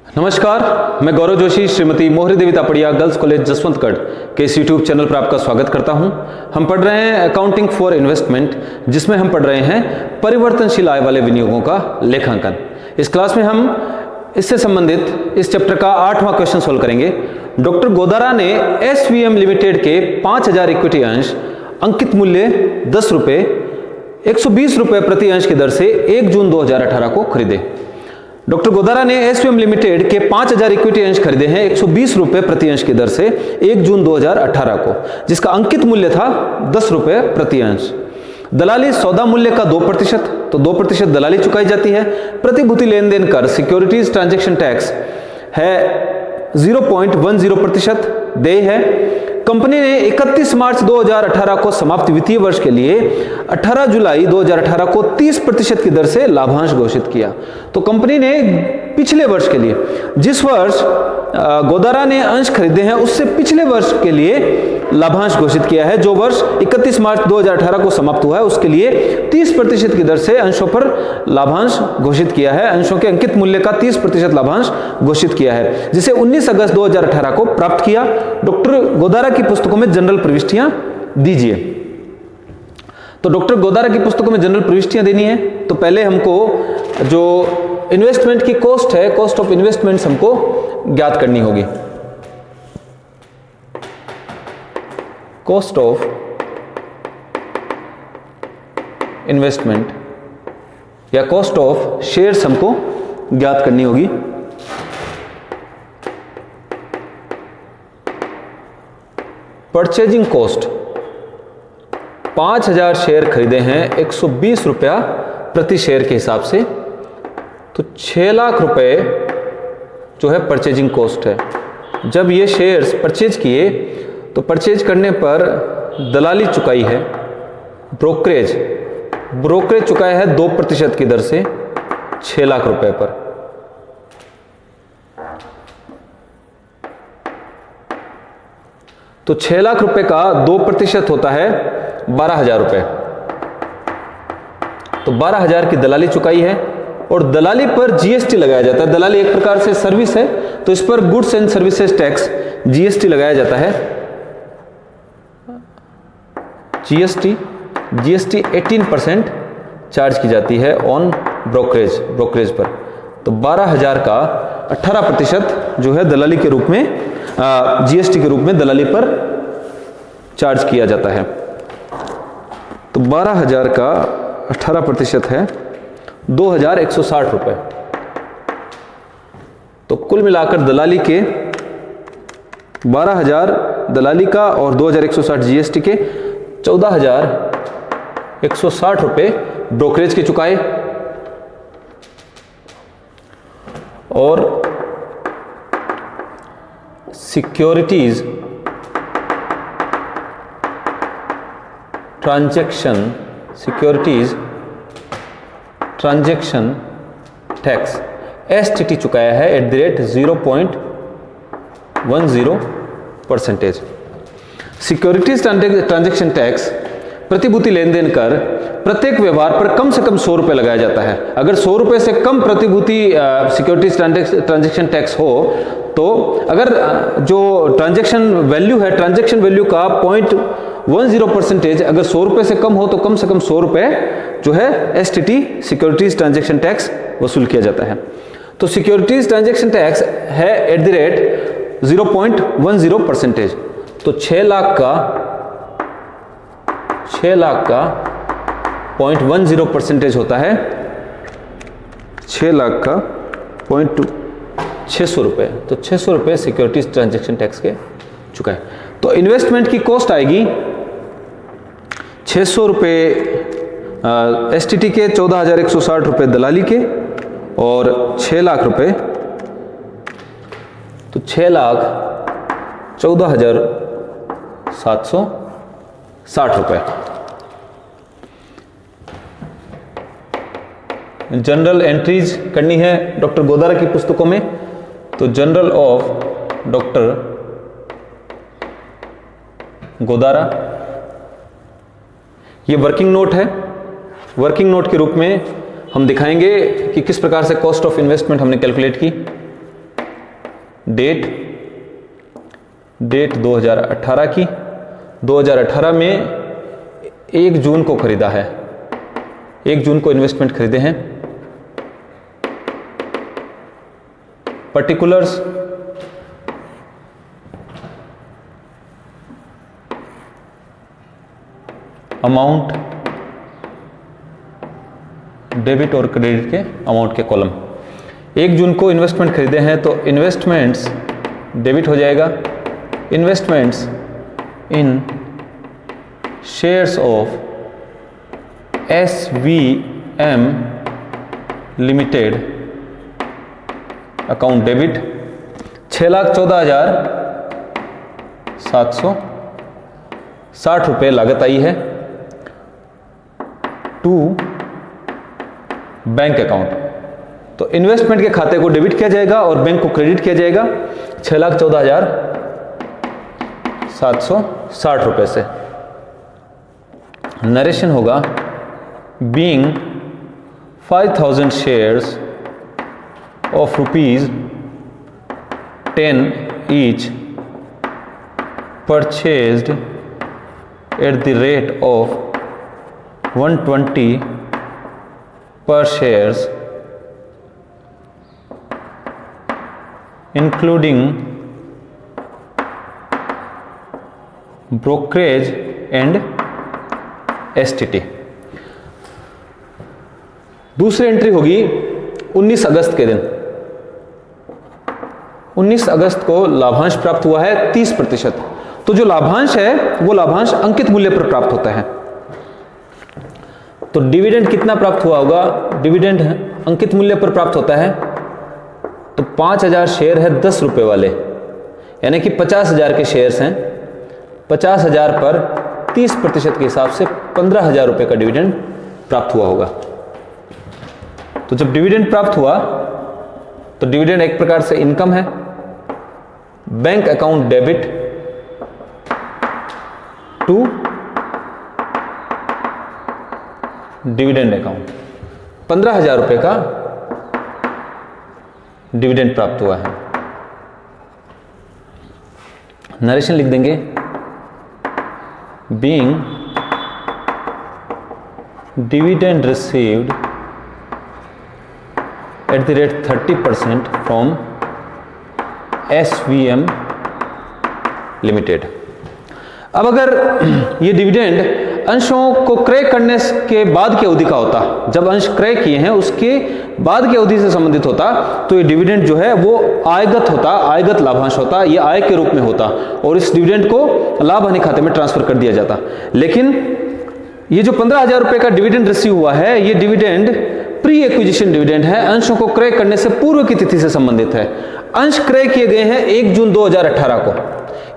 नमस्कार, मैं गौरव जोशी श्रीमती मोहरी देवी तापड़िया गर्ल्स कॉलेज जसवंतगढ़ के इस यूट्यूब चैनल पर आपका स्वागत करता हूं। हम पढ़ रहे हैं अकाउंटिंग फॉर इन्वेस्टमेंट, जिसमें हम पढ़ रहे हैं परिवर्तनशील आय वाले विनियोगों का लेखांकन। इस क्लास में हम इससे संबंधित इस चैप्टर का 8वां क्वेश्चन सोल्व करेंगे। डॉक्टर गोदारा ने एसवीएम लिमिटेड के 5000 इक्विटी अंश अंकित मूल्य 10 रुपये 120 रुपये प्रति अंश की दर से 1 जून 2018 को खरीदे। डॉक्टर गोदारा ने एसवीएम लिमिटेड के 5000 इक्विटी अंश खरीदे हैं 120 रुपये प्रति अंश की दर से 1 जून 2018 को, जिसका अंकित मूल्य था 10 रुपये प्रति अंश। दलाली सौदा मूल्य का 2%, तो 2% दलाली चुकाई जाती है। प्रतिभूति लेन देन कर सिक्योरिटीज ट्रांजैक्शन टैक्स है 0.10% देय है। कंपनी ने 31 मार्च 2018 को समाप्त वित्तीय वर्ष के लिए 18 जुलाई 2018 को 30% की दर से लाभांश घोषित किया। तो कंपनी ने पिछले वर्ष के लिए, जिस वर्ष गोदारा ने अंश खरीदे हैं उससे पिछले वर्ष के लिए लाभांश घोषित किया है। जो वर्ष 31 मार्च 2018 को समाप्त हुआ है उसके लिए 30% की दर से अंशों पर लाभांश घोषित किया है। अंशों के अंकित मूल्य का 30% लाभांश घोषित किया है, जिसे 19 अगस्त 2018 को प्राप्त किया। डॉक्टर गोदारा की पुस्तकों में जनरल प्रविष्टियां दीजिए। तो डॉक्टर गोदारा की पुस्तकों में जनरल प्रविष्टियां देनी है, तो पहले हमको जो इन्वेस्टमेंट की कॉस्ट है, कॉस्ट ऑफ इन्वेस्टमेंट्स हमको ज्ञात करनी होगी। कॉस्ट ऑफ इन्वेस्टमेंट या कॉस्ट ऑफ शेयर्स हमको ज्ञात करनी होगी। परचेजिंग कॉस्ट 5000 शेयर खरीदे हैं 120 रुपया प्रति शेयर के हिसाब से, तो 6 लाख रुपए जो है परचेजिंग कॉस्ट है। जब ये शेयर्स परचेज किए तो परचेज करने पर दलाली चुकाई है, ब्रोकरेज चुकाया है 2% की दर से 6 लाख रुपए पर। तो 6 लाख रुपए का 2% होता है 12,000 रुपए। तो 12,000 की दलाली चुकाई है और दलाली पर जीएसटी लगाया जाता है। दलाली एक प्रकार से सर्विस है, तो इस पर goods and services tax GST लगाया जाता है। जीएसटी 18% चार्ज की जाती है ऑन ब्रोकरेज पर। तो 12,000 का 18% जो है दलाली के रूप में, जीएसटी के रूप में दलाली पर चार्ज किया जाता है। तो 12,000 का 18% है 2,160 रुपए। तो कुल मिलाकर दलाली के 12,000 दलाली का और 2,160 जीएसटी के 14,160 रुपए ब्रोकरेज के चुकाए। और सिक्योरिटीज ट्रांजैक्शन टैक्स एसटीटी चुकाया है @0.10%। सिक्योरिटीज ट्रांजैक्शन टैक्स प्रतिभूति लेन देन कर प्रत्येक व्यवहार पर कम से कम 100 रुपए लगाया जाता है। अगर 100 रुपए से कम प्रतिभूति सिक्योरिटीज ट्रांजैक्शन टैक्स हो, तो अगर जो ट्रांजैक्शन वैल्यू का 0.10% अगर 100 रुपए से कम हो, तो कम से कम 100 रुपए जो है एसटीटी सिक्योरिटीज ट्रांजैक्शन टैक्स वसूल किया जाता है। तो सिक्योरिटीज ट्रांजैक्शन टैक्स है @0.10%। तो 6 लाख का 0.10% होता है 6 लाख का 600 रुपए। तो 600 रुपए सिक्योरिटीज ट्रांजैक्शन टैक्स के चुकाए। तो इन्वेस्टमेंट की कॉस्ट आएगी 600 रुपए एसटीटी के, 14,160 रुपए दलाली के और 6 लाख रुपए, तो 6,14,760 रुपए। जनरल एंट्रीज करनी है डॉक्टर गोदारा की पुस्तकों में। तो जनरल ऑफ डॉक्टर गोदारा, ये वर्किंग नोट है। वर्किंग नोट के रूप में हम दिखाएंगे कि किस प्रकार से कॉस्ट ऑफ इन्वेस्टमेंट हमने कैलकुलेट की। डेट 2018 की, 2018 में 1 जून को खरीदा है, 1 जून को इन्वेस्टमेंट खरीदे हैं। पर्टिकुलर्स अमाउंट, डेबिट और क्रेडिट के अमाउंट के कॉलम। 1 जून को इन्वेस्टमेंट खरीदे हैं तो इन्वेस्टमेंट्स डेबिट हो जाएगा, investments in shares of SVM limited account debit 6,14,760 रुपये लागत आई है टू बैंक अकाउंट। तो इन्वेस्टमेंट के खाते को डेबिट किया जाएगा और बैंक को क्रेडिट किया जाएगा 6,14,760 रुपये से। नरेशन होगा being 5,000 shares of ₹10 each purchased at the rate of 120 per shares including brokerage and STT। दूसरी एंट्री होगी 19 अगस्त के दिन। 19 अगस्त को लाभांश प्राप्त हुआ है 30%। तो जो लाभांश है वो लाभांश अंकित मूल्य पर प्राप्त होता है। तो डिविडेंड कितना प्राप्त हुआ होगा? डिविडेंड अंकित मूल्य पर प्राप्त होता है तो 5,000 शेयर है 10 रुपए वाले, यानी कि 50,000 के शेयर्स हैं। 50,000 पर 30% के हिसाब से 15,000 रुपए का डिविडेंड प्राप्त हुआ होगा। तो जब डिविडेंड प्राप्त हुआ तो डिविडेंड एक प्रकार से इनकम है। Bank account debit to dividend account 15,000 रुपए का डिविडेंड प्राप्त हुआ है। नरेशन लिख देंगे being dividend received at the rate 30% from SVM limited. अब अगर ये डिविडेंड अंशों को क्रय करने के बाद की अवधि का होता, जब अंश क्रय किए हैं उसके बाद की अवधि से संबंधित होता, तो ये डिविडेंड जो है वो आयगत होता, आयगत लाभांश होता, ये आय के रूप में होता और इस डिविडेंड को लाभ हानि खाते में ट्रांसफर कर दिया जाता। लेकिन ये जो 15,000 रुपए का डिविडेंड रिसीव हुआ है, ये डिविडेंड प्री एक्विजिशन डिविडेंड है, अंशों को क्रय करने से पूर्व की तिथि से संबंधित है। अंश क्रय किए गए हैं 1 जून 2018 को,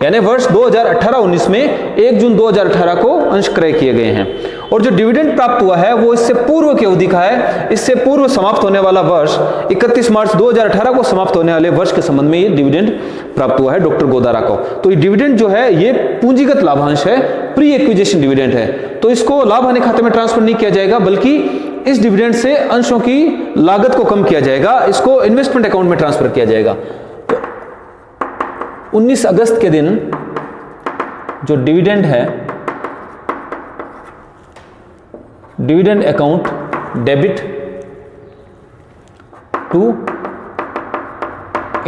यानी वर्ष 2018-19 में 1 जून 2018 को अंश क्रय किए गए हैं। और जो डिविडेंड प्राप्त हुआ है वो इससे पूर्व की अवधि का है। इससे पूर्व समाप्त होने वाला वर्ष 31 मार्च 2018 को समाप्त होने वाले वर्ष के संबंध में ये डिविडेंड प्राप्त हुआ है डॉक्टर गोदारा को। तो ये डिविडेंड जो है ये पूंजीगत लाभांश है, प्री एक्विजिशन डिविडेंड है, तो इसको लाभ हानि खाते में ट्रांसफर नहीं किया जाएगा, बल्कि इस डिविडेंड से अंशों की लागत को कम किया जाएगा, इसको इन्वेस्टमेंट अकाउंट में ट्रांसफर किया जाएगा। तो 19 अगस्त के दिन जो डिविडेंड है, dividend account debit to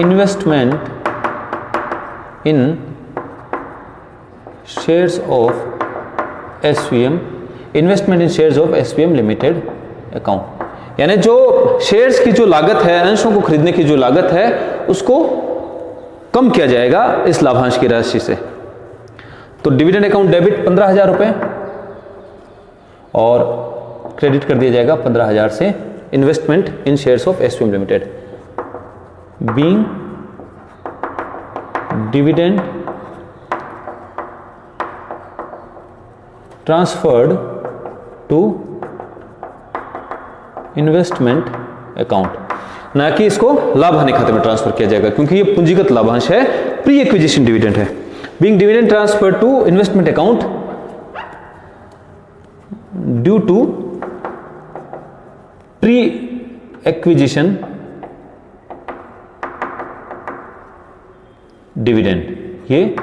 investment in shares of SVM, investment in shares of SVM limited account, यानी जो शेयर्स की जो लागत है, अंशों को खरीदने की जो लागत है, उसको कम किया जाएगा इस लाभांश की राशि से। तो डिविडेंड अकाउंट डेबिट 15,000 रुपए और क्रेडिट कर दिया जाएगा 15,000 से investment in shares of SVM limited. Being dividend transferred to investment account, ना कि इसको लाभ हानि खाते में ट्रांसफर किया जाएगा, क्योंकि ये पूंजीगत लाभांश है, प्री एक्विजिशन डिविडेंड है। Being dividend transfer to investment account due to pre acquisition dividend, ये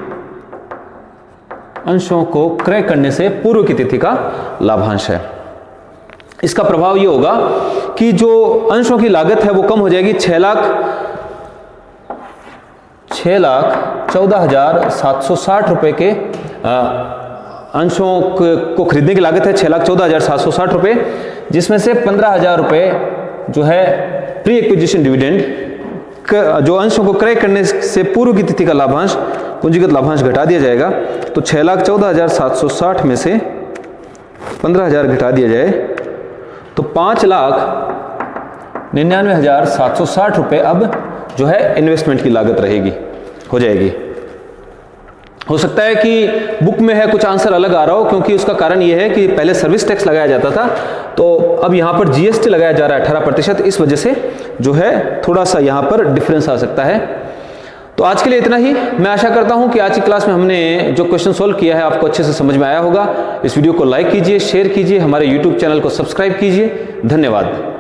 अंशों को क्रय करने से पूर्व की तिथि का लाभांश है। इसका प्रभाव ये होगा कि जो अंशों की लागत है वो कम हो जाएगी। 6,14,760 रुपए के अंशों को खरीदने की लागत है 6,14,760 रुपए, जिसमें से 15,000 रुपए जो है प्री एक्विजिशन डिविडेंड, जो अंशों को क्रय करने से पूर्व की तिथि का लाभांश, पूंजीगत लाभांश घटा दिया जाएगा। तो 6,14,760 में से 15,000 घटा दिया जाए तो 5,99,760 रुपए अब जो है इन्वेस्टमेंट की लागत रहेगी, हो जाएगी। हो सकता है कि बुक में है कुछ आंसर अलग आ रहा हो, क्योंकि उसका कारण यह है कि पहले सर्विस टैक्स लगाया जाता था, तो अब यहां पर जीएसटी लगाया जा रहा है 18%। इस वजह से जो है थोड़ा सा यहां पर डिफरेंस आ सकता है। तो आज के लिए इतना ही। मैं आशा करता हूं कि आज की क्लास में हमने जो क्वेश्चन सोल्व किया है आपको अच्छे से समझ में आया होगा। इस वीडियो को लाइक कीजिए, शेयर कीजिए, हमारे यूट्यूब चैनल को सब्सक्राइब कीजिए। धन्यवाद।